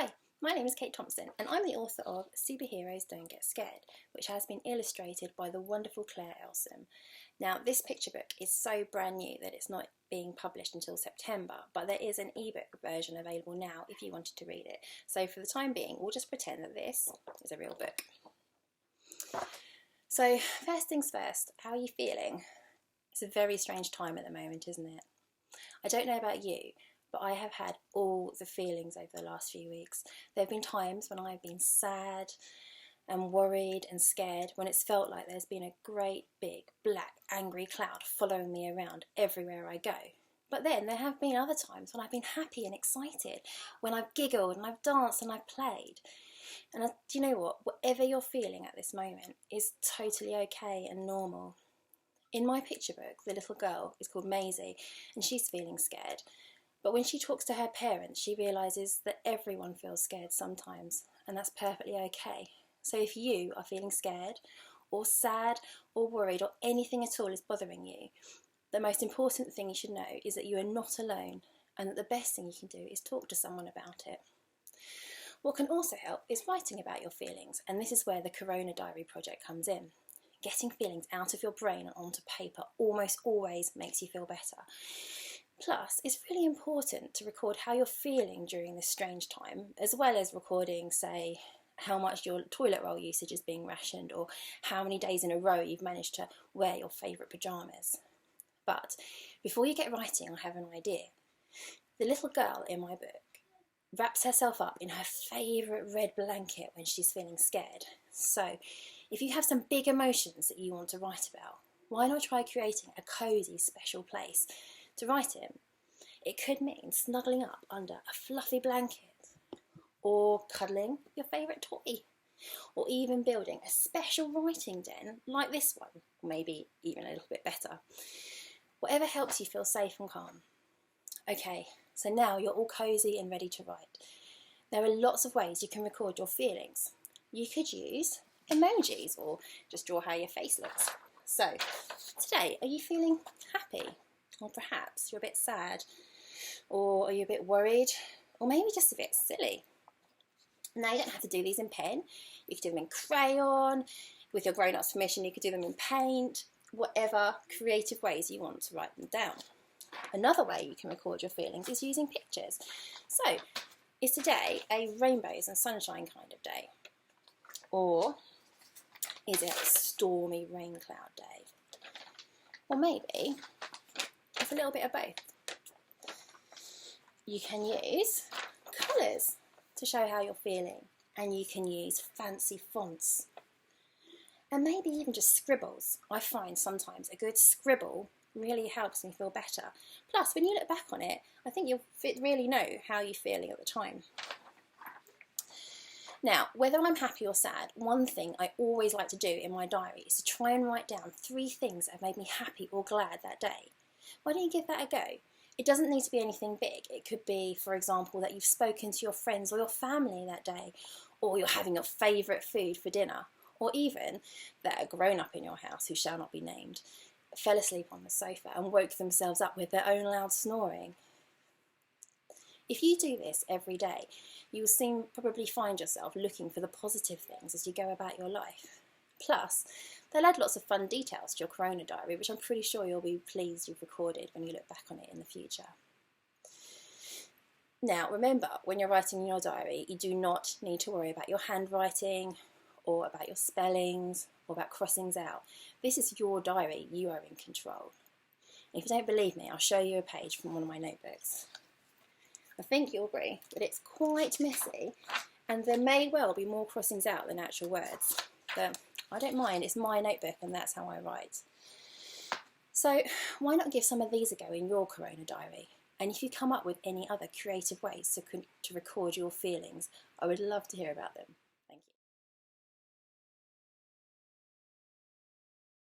Hi, my name is Kate Thompson and I'm the author of Superheroes Don't Get Scared, which has been illustrated by the wonderful Claire Elsom. Now, this picture book is so brand new that it's not being published until September, but there is an ebook version available now if you wanted to read it. So for the time being, we'll just pretend that this is a real book. So first things first, how are you feeling? It's a very strange time at the moment, isn't it? I don't know about you, but I have had all the feelings over the last few weeks. There have been times when I've been sad and worried and scared, when it's felt like there's been a great big black angry cloud following me around everywhere I go. But then there have been other times when I've been happy and excited, when I've giggled and I've danced and I've played. And do you know what? Whatever you're feeling at this moment is totally okay and normal. In my picture book, the little girl is called Maisie and she's feeling scared. But when she talks to her parents, she realises that everyone feels scared sometimes, and that's perfectly okay. So if you are feeling scared, or sad, or worried, or anything at all is bothering you, the most important thing you should know is that you are not alone, and that the best thing you can do is talk to someone about it. What can also help is writing about your feelings, and this is where the Corona Diary project comes in. Getting feelings out of your brain and onto paper almost always makes you feel better. Plus, it's really important to record how you're feeling during this strange time, as well as recording, say, how much your toilet roll usage is being rationed, or how many days in a row you've managed to wear your favourite pyjamas. But before you get writing, I have an idea. The little girl in my book wraps herself up in her favourite red blanket when she's feeling scared. So, if you have some big emotions that you want to write about, why not try creating a cosy, special place to write in? It could mean snuggling up under a fluffy blanket, or cuddling your favourite toy, or even building a special writing den like this one, or maybe even a little bit better. Whatever helps you feel safe and calm. Okay, so now you're all cosy and ready to write. There are lots of ways you can record your feelings. You could use emojis, or just draw how your face looks. So, today, are you feeling happy? Or perhaps you're a bit sad, or are you a bit worried, or maybe just a bit silly. Now, you don't have to do these in pen. You could do them in crayon. With your grown-up's permission, you could do them in paint. Whatever creative ways you want to write them down. Another way you can record your feelings is using pictures. So, is today a rainbows and sunshine kind of day? Or is it a stormy rain cloud day? Or maybe it's a little bit of both. You can use colours to show how you're feeling, and you can use fancy fonts, and maybe even just scribbles. I find sometimes a good scribble really helps me feel better. Plus, when you look back on it, I think you'll really know how you're feeling at the time. Now, whether I'm happy or sad, one thing I always like to do in my diary is to try and write down 3 things that have made me happy or glad that day. Why don't you give that a go? It doesn't need to be anything big. It could be, for example, that you've spoken to your friends or your family that day, or you're having your favourite food for dinner, or even that a grown-up in your house, who shall not be named, fell asleep on the sofa and woke themselves up with their own loud snoring. If you do this every day, you will soon probably find yourself looking for the positive things as you go about your life. Plus, they'll add lots of fun details to your Corona Diary, which I'm pretty sure you'll be pleased you've recorded when you look back on it in the future. Now, remember, when you're writing in your diary, you do not need to worry about your handwriting, or about your spellings, or about crossings out. This is your diary. You are in control. And if you don't believe me, I'll show you a page from one of my notebooks. I think you'll agree that it's quite messy, and there may well be more crossings out than actual words. But I don't mind, it's my notebook and that's how I write. So why not give some of these a go in your Corona Diary? And if you come up with any other creative ways to record your feelings, I would love to hear about them.